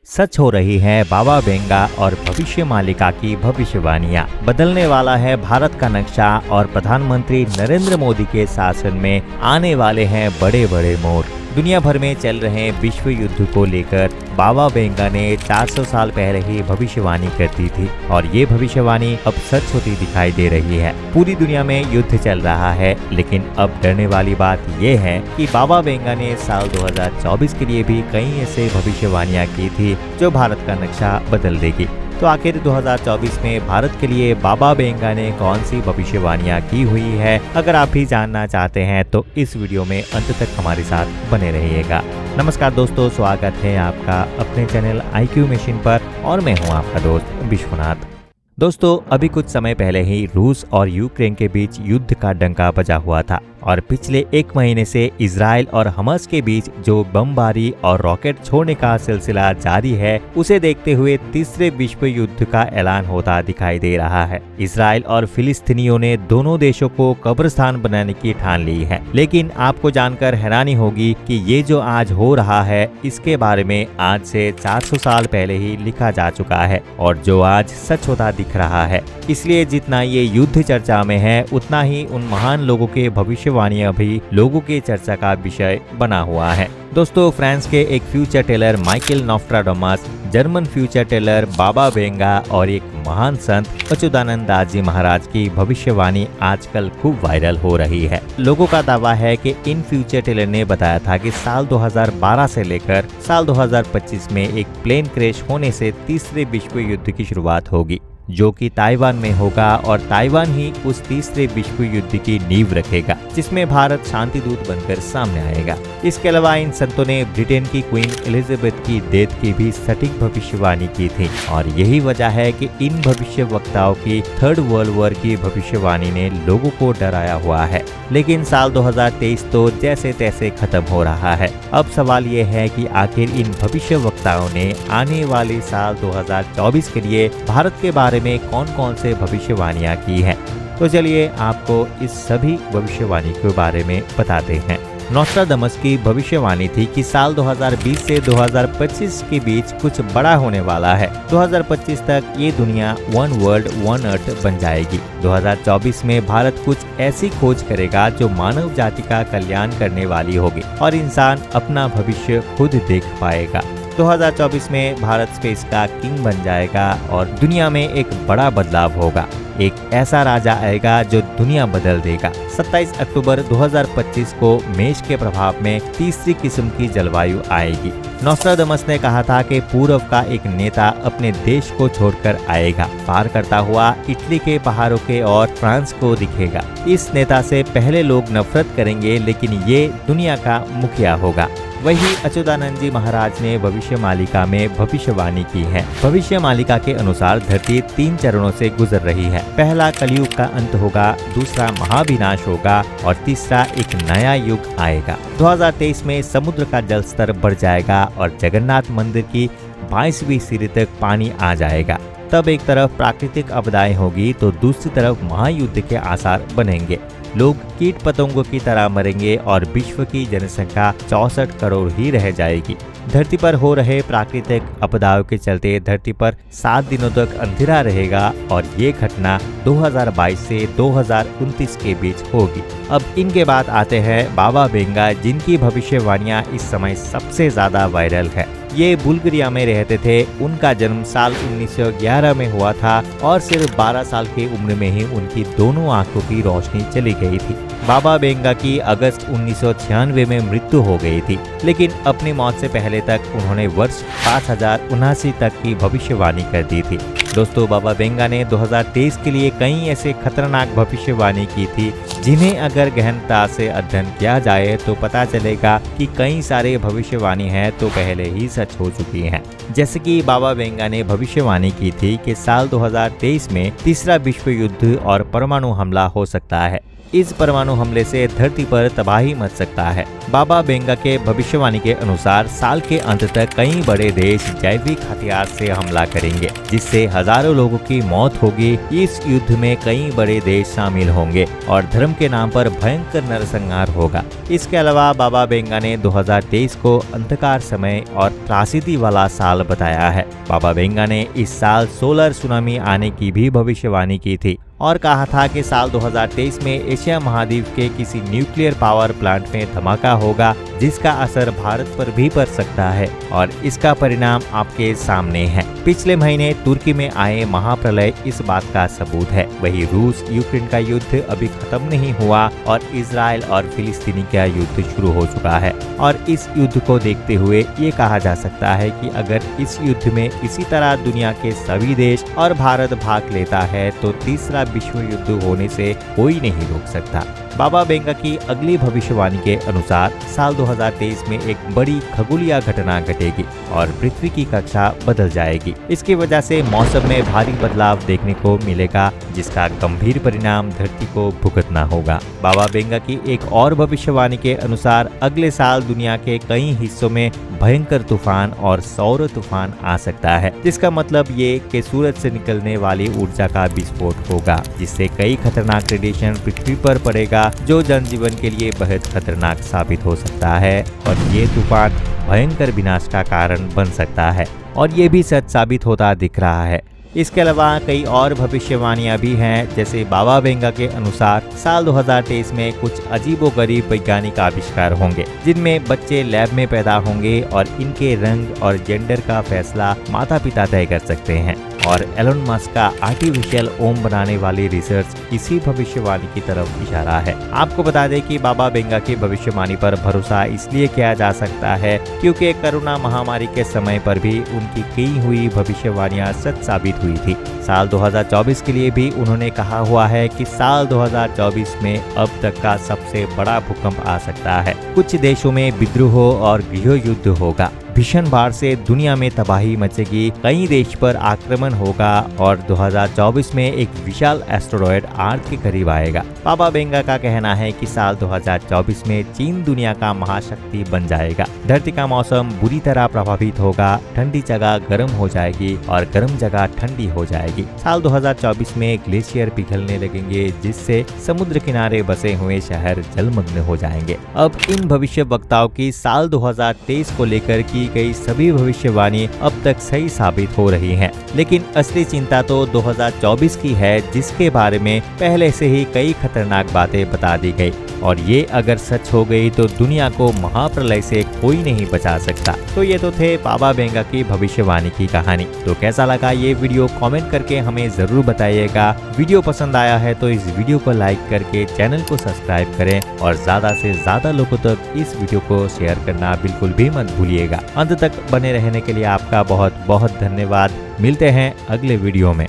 सच हो रही है बाबा वेंगा और भविष्य मालिका की भविष्यवाणियां। बदलने वाला है भारत का नक्शा और प्रधानमंत्री नरेंद्र मोदी के शासन में आने वाले हैं बड़े बड़े मोड़। दुनिया भर में चल रहे विश्व युद्ध को लेकर बाबा वेंगा ने 400 साल पहले ही भविष्यवाणी कर दी थी और ये भविष्यवाणी अब सच होती दिखाई दे रही है। पूरी दुनिया में युद्ध चल रहा है, लेकिन अब डरने वाली बात ये है कि बाबा वेंगा ने साल 2024 के लिए भी कई ऐसे भविष्यवाणियां की थी जो भारत का नक्शा बदल देगी। तो आखिर 2024 में भारत के लिए बाबा वेंगा ने कौन सी भविष्यवाणियां की हुई है, अगर आप भी जानना चाहते हैं तो इस वीडियो में अंत तक हमारे साथ बने रहिएगा। नमस्कार दोस्तों, स्वागत है आपका अपने चैनल IQ मशीन पर और मैं हूं आपका दोस्त विश्वनाथ। दोस्तों, अभी कुछ समय पहले ही रूस और यूक्रेन के बीच युद्ध का डंका बजा हुआ था और पिछले एक महीने से इजराइल और हमास के बीच जो बमबारी और रॉकेट छोड़ने का सिलसिला जारी है, उसे देखते हुए तीसरे विश्व युद्ध का ऐलान होता दिखाई दे रहा है। इजराइल और फिलिस्तीनियों ने दोनों देशों को कब्रिस्तान बनाने की ठान ली है, लेकिन आपको जानकर हैरानी होगी कि ये जो आज हो रहा है इसके बारे में आज से 400 साल पहले ही लिखा जा चुका है और जो आज सच होता दिख रहा है। इसलिए जितना ये युद्ध चर्चा में है, उतना ही उन महान लोगों के भविष्यवाणियां भी लोगों के चर्चा का विषय बना हुआ है। दोस्तों, फ्रांस के एक future teller Michael Nostradamus, German future teller Baba Vanga और एक महान संत अच्युतानंद दास जी महाराज की भविष्यवाणी आजकल खूब वायरल हो रही है। लोगों का दावा है कि इन फ्यूचर टेलर ने बताया था कि साल 2012 से लेकर साल 2025 में एक प्लेन क्रैश होने से तीसरे विश्व युद्ध की शुरुआत होगी, जो कि ताइवान में होगा और ताइवान ही उस तीसरे विश्व युद्ध की नींव रखेगा, जिसमें भारत शांति दूत बनकर सामने आएगा। इसके अलावा इन संतों ने ब्रिटेन की क्वीन एलिजाबेथ की डेथ की भी सटीक भविष्यवाणी की थी और यही वजह है कि इन भविष्य वक्ताओं की थर्ड वर्ल्ड वॉर की भविष्यवाणी ने लोगों को डराया हुआ है। लेकिन साल 2023 तो जैसे तैसे खत्म हो रहा है। अब सवाल ये है कि आखिर इन भविष्य वक्ताओं ने आने वाले साल 2024 के लिए भारत के बारे में कौन कौन से भविष्यवाणियां की हैं। तो चलिए आपको इस सभी भविष्यवाणी के बारे में बताते हैं। नोस्ट्राडामस की भविष्यवाणी थी कि साल 2020 से 2025 के बीच कुछ बड़ा होने वाला है। 2025 तक ये दुनिया वन वर्ल्ड वन अर्थ बन जाएगी। 2024 में भारत कुछ ऐसी खोज करेगा जो मानव जाति का कल्याण करने वाली होगी और इंसान अपना भविष्य खुद देख पाएगा। 2024 में भारत स्पेस का किंग बन जाएगा और दुनिया में एक बड़ा बदलाव होगा। एक ऐसा राजा आएगा जो दुनिया बदल देगा। 27 अक्टूबर 2025 को मेष के प्रभाव में तीसरी किस्म की जलवायु आएगी। नोस्ट्राडामस ने कहा था कि पूर्व का एक नेता अपने देश को छोड़कर आएगा, पार करता हुआ इटली के पहाड़ों के और फ्रांस को दिखेगा। इस नेता से पहले लोग नफरत करेंगे, लेकिन ये दुनिया का मुखिया होगा। वही अच्युतानंद जी महाराज ने भविष्य मालिका में भविष्यवाणी की है। भविष्य मालिका के अनुसार धरती 3 चरणों से गुजर रही है। पहला कलयुग का अंत होगा, दूसरा महाविनाश होगा और तीसरा एक नया युग आएगा। 2023 में समुद्र का जल स्तर बढ़ जाएगा और जगन्नाथ मंदिर की 22वीं सीढ़ी तक पानी आ जाएगा। तब एक तरफ प्राकृतिक आपदाएं होगी तो दूसरी तरफ महायुद्ध के आसार बनेंगे। लोग कीट पतंगों की तरह मरेंगे और विश्व की जनसंख्या 64 करोड़ ही रह जाएगी। धरती पर हो रहे प्राकृतिक आपदाओं के चलते धरती पर 7 दिनों तक अंधेरा रहेगा और ये घटना 2022 से 2029 के बीच होगी। अब इनके बाद आते हैं बाबा वेंगा, जिनकी भविष्यवाणियां इस समय सबसे ज्यादा वायरल है। ये बुल्गारिया में रहते थे। उनका जन्म साल 1911 में हुआ था और सिर्फ 12 साल की उम्र में ही उनकी दोनों आंखों की रोशनी चली गई थी। बाबा वेंगा की अगस्त 1996 में मृत्यु हो गई थी, लेकिन अपनी मौत से पहले तक उन्होंने वर्ष 5079 तक की भविष्यवाणी कर दी थी। दोस्तों, बाबा वेंगा ने 2023 के लिए कई ऐसे खतरनाक भविष्यवाणी की थी जिन्हें अगर गहनता से अध्ययन किया जाए तो पता चलेगा कि कई सारे भविष्यवाणी हैं तो पहले ही सच हो चुकी हैं। जैसे कि बाबा वेंगा ने भविष्यवाणी की थी कि साल 2023 में तीसरा विश्व युद्ध और परमाणु हमला हो सकता है। इस परमाणु हमले से धरती पर तबाही मच सकता है। बाबा बेंगा के भविष्यवाणी के अनुसार साल के अंत तक कई बड़े देश जैविक हथियार से हमला करेंगे, जिससे हजारों लोगों की मौत होगी। इस युद्ध में कई बड़े देश शामिल होंगे और धर्म के नाम पर भयंकर नरसंहार होगा। इसके अलावा बाबा बेंगा ने 2023 को अंधकार समय और त्रासदी वाला साल बताया है। बाबा बेंगा ने इस साल सोलर सुनामी आने की भी भविष्यवाणी की थी और कहा था कि साल 2023 में एशिया महाद्वीप के किसी न्यूक्लियर पावर प्लांट में धमाका होगा, जिसका असर भारत पर भी पड़ सकता है और इसका परिणाम आपके सामने है। पिछले महीने तुर्की में आए महाप्रलय इस बात का सबूत है। वही रूस यूक्रेन का युद्ध अभी खत्म नहीं हुआ और इजराइल और फिलिस्तीनी का युद्ध शुरू हो चुका है और इस युद्ध को देखते हुए ये कहा जा सकता है कि अगर इस युद्ध में इसी तरह दुनिया के सभी देश और भारत भाग लेता है तो तीसरा विश्व युद्ध होने से कोई नहीं रोक सकता। बाबा बेंगा की अगली भविष्यवाणी के अनुसार साल 2023 में एक बड़ी खगोलीय घटना घटेगी और पृथ्वी की कक्षा बदल जाएगी। इसकी वजह से मौसम में भारी बदलाव देखने को मिलेगा, जिसका गंभीर परिणाम धरती को भुगतना होगा। बाबा बेंगा की एक और भविष्यवाणी के अनुसार अगले साल दुनिया के कई हिस्सों में भयंकर तूफान और सौर तूफान आ सकता है, जिसका मतलब ये कि सूरज से निकलने वाली ऊर्जा का विस्फोट होगा, जिससे कई खतरनाक रेडिएशन पृथ्वी पर पड़ेगा, जो जनजीवन के लिए बेहद खतरनाक साबित हो सकता है और ये तूफान भयंकर विनाश का कारण बन सकता है और ये भी सच साबित होता दिख रहा है। इसके अलावा कई और भविष्यवाणियां भी हैं, जैसे बाबा बेंगा के अनुसार साल 2023 में कुछ अजीबोगरीब वैज्ञानिक आविष्कार होंगे, जिनमें बच्चे लैब में पैदा होंगे और इनके रंग और जेंडर का फैसला माता पिता तय कर सकते हैं और एलन मस्क का आर्टिफिशियल ओम बनाने वाली रिसर्च इसी भविष्यवाणी की तरफ इशारा है। आपको बता दें कि बाबा बेंगा की भविष्यवाणी पर भरोसा इसलिए किया जा सकता है क्योंकि कोरोना महामारी के समय पर भी उनकी कई हुई भविष्यवाणियां सच साबित हुई थी। साल 2024 के लिए भी उन्होंने कहा हुआ है कि साल 2024 में अब तक का सबसे बड़ा भूकंप आ सकता है। कुछ देशों में विद्रोह और गृह युद्ध होगा, भीषण बाढ़ से दुनिया में तबाही मचेगी, कई देश पर आक्रमण होगा और 2024 में एक विशाल एस्टेरॉयड अर्थ के करीब आएगा। बाबा बेंगा का कहना है कि साल 2024 में चीन दुनिया का महाशक्ति बन जाएगा। धरती का मौसम बुरी तरह प्रभावित होगा, ठंडी जगह गर्म हो जाएगी और गर्म जगह ठंडी हो जाएगी। साल 2024 में ग्लेशियर पिघलने लगेंगे, जिससे समुद्र किनारे बसे हुए शहर जलमग्न हो जाएंगे। अब इन भविष्य वक्ताओं की साल 2023 को लेकर की गई सभी भविष्यवाणी अब तक सही साबित हो रही हैं, लेकिन असली चिंता तो 2024 की है, जिसके बारे में पहले से ही कई खतरनाक बातें बता दी गई और ये अगर सच हो गई तो दुनिया को महाप्रलय से कोई नहीं बचा सकता। तो ये तो थे बाबा बेंगा की भविष्यवाणी की कहानी। तो कैसा लगा ये वीडियो कमेंट करके हमें जरूर बताइएगा। वीडियो पसंद आया है तो इस वीडियो को लाइक करके चैनल को सब्सक्राइब करें और ज्यादा से ज्यादा लोगों तक इस वीडियो को शेयर करना बिल्कुल भी मत भूलिएगा। अंत तक बने रहने के लिए आपका बहुत बहुत धन्यवाद। मिलते हैं अगले वीडियो में।